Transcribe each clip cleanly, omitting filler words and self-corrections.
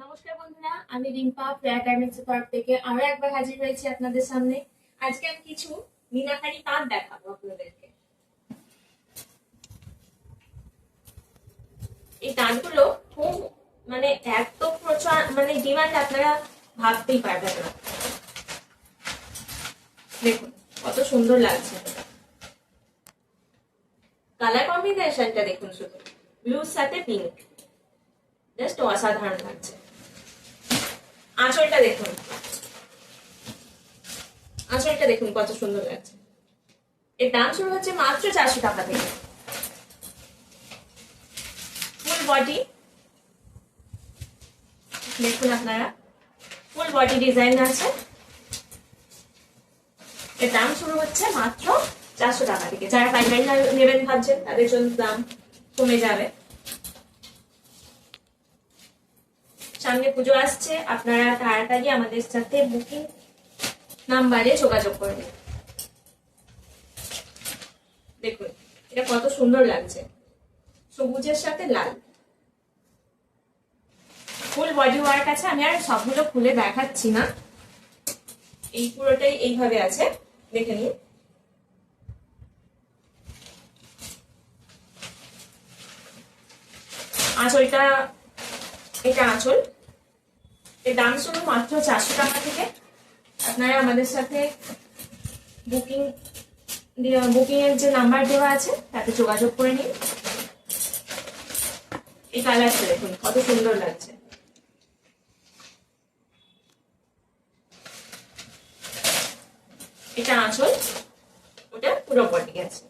নমস্কার বন্ধুরা, আমি রিম্পা ফ্রেয়া গার্মেন্টসের তরফ থেকে আরো একবার হাজির হয়েছি আপনাদের সামনে। আজকে আমি কিছু মিনাকারি তাঁত দেখাবো আপনাদেরকে। এই তাঁতগুলো খুব এত প্রচুর ডিমান্ড, আপনারা ভাবতেই পারবেন না। দেখুন কত সুন্দর লাগছে, কালার কম্বিনেশনটা দেখুন, শুধু ব্লুর সাথে পিঙ্ক, জাস্ট অসাধারণ লাগছে। আঁচলটা দেখুন, আঁচলটা দেখুন কত সুন্দর লাগছে। এর দাম শুরু হচ্ছে মাত্র 400 টাকা থেকে। ফুল বডি দেখুন আপনারা, ফুল বডি ডিজাইন আছে। এর দাম শুরু হচ্ছে মাত্র 400 টাকা থেকে। যারা পাইকারি নেবেন ভাবছেন তাদের জন্য দাম কমে যাবে। সামনে পুজো আসছে, আপনারা তাড়াতাড়ি আমাদের সাথে বুকিং নাম্বারে যোগাযোগ করবেন। দেখুন এটা কত সুন্দর লাগছে, সবুজের সাথে লাল, ফুল বডি ওয়ার্ক আছে। আমি আর সবগুলো খুলে দেখাচ্ছি না, এই পুরোটাই এইভাবে আছে, দেখে নিন। আঁচলটা, এটা আঁচল। এর দাম শুরু মাত্র 400 টাকা থেকে। আপনারা আমাদের সাথে বুকিং এর যে নাম্বার দেওয়া আছে তাতে যোগাযোগ করে নিন। এই কালারটা দেখুন কত সুন্দর লাগছে। এটা আঁচল, ওটা পুরো বডি আছে,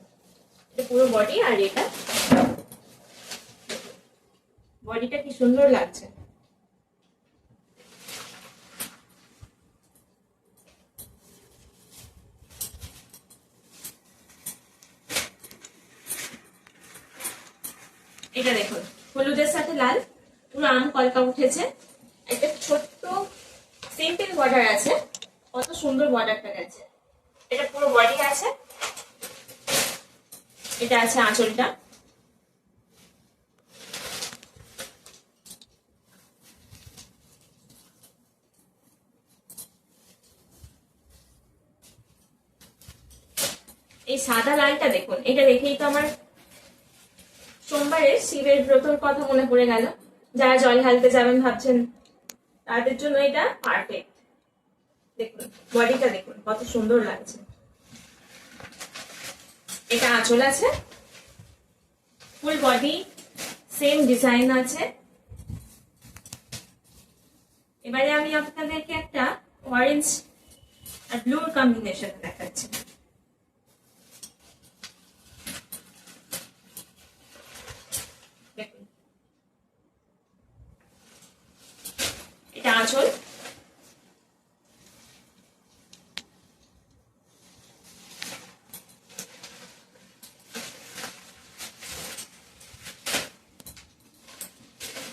এটা পুরো বডি। আর এটা বডিটা কি সুন্দর লাগছে। এটা দেখুন হলুদের সাথে লাল, পুরো আম কলকা উঠেছে। একটা ছোট্ট সিম্পল বর্ডার আছে, কত সুন্দর বর্ডারটা গেছে। এটা পুরো বডি আছে, এটা আছে আঁচলটা। এই সাদা লালটা দেখুন, এটা দেখেই তো আমার সোমবারের শিবের ব্রতর কথা মনে পড়ে গেল। যারা জল ঢালতে যাবেন ভাবছেন তাদের জন্য এটা পারফেক্ট। দেখুন বডিটা দেখুন কত সুন্দর লাগছে। এটা আঁচল আছে, ফুল বডি সেম ডিজাইন আছে। এবারে আমি আপনাদেরকে একটা অরেঞ্জ আর ব্লুর কম্বিনেশন দেখাচ্ছি। দেখুন এটা আঁচল,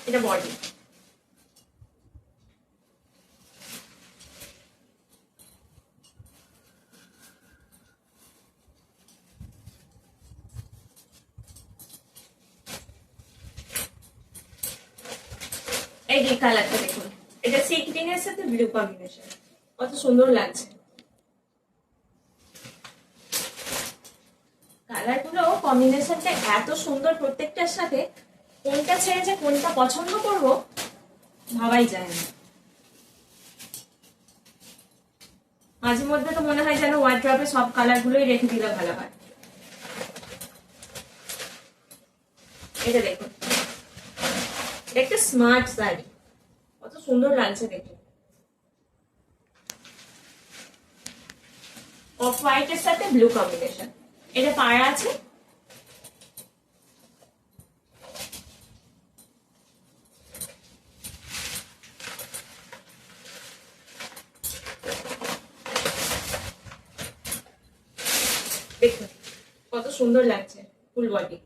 এটা বডি। এই যে কালারটা দেখুন, এটা সি গ্রিন এর সাথে ব্লু কম্বিনেশন, কত সুন্দর লাগছে। কালার গুলো কম্বিনেশনটা এত সুন্দর, প্রত্যেকটার সাথে কোনটা ছেড়ে যে কোনটা পছন্দ করব ভাবাই যায় না। মাঝে মধ্যে তো মনে হয় যেন ওয়ার্ড্রপে সব কালার গুলোই রেখে দিলে ভালো হয়। এটা দেখুন, একটা স্মার্ট শাড়ি, কত সুন্দর লাগছে দেখুন। অফ হোয়াইট এর সাথে ব্লু কম্বিনেশন, এটা পাড়া আছে। দেখুন কত সুন্দর লাগছে ফুল বডি।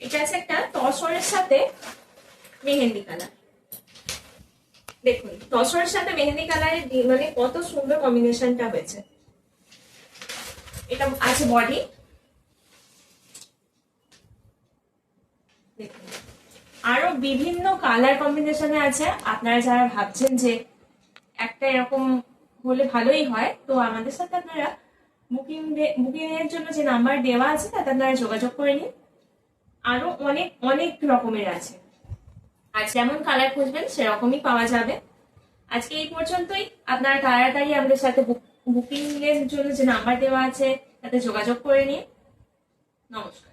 এটা আছে একটা তসরের সাথে মেহেন্দি কালার। দেখুন তসরের সাথে মেহেন্দি কালারের কত সুন্দর কম্বিনেশনটা হয়েছে। এটা আছে বডি, আরো বিভিন্ন কালার কম্বিনেশনে আছে। আপনারা যারা ভাবছেন যে একটা এরকম হলে ভালোই হয়, তো আমাদের সাথে আপনারা বুকিং এর জন্য যে নাম্বার দেওয়া আছে তাতে আপনারা যোগাযোগ করে নিন। আরো অনেক অনেক রকমের আছে, আর যেমন কালার খুঁজবেন সেরকমই পাওয়া যাবে। আজকে এই পর্যন্তই। আপনারা তাড়াতাড়ি আমাদের সাথে বুকিং এর জন্য যে নাম্বার দেওয়া আছে তাতে যোগাযোগ করে নিন। নমস্কার।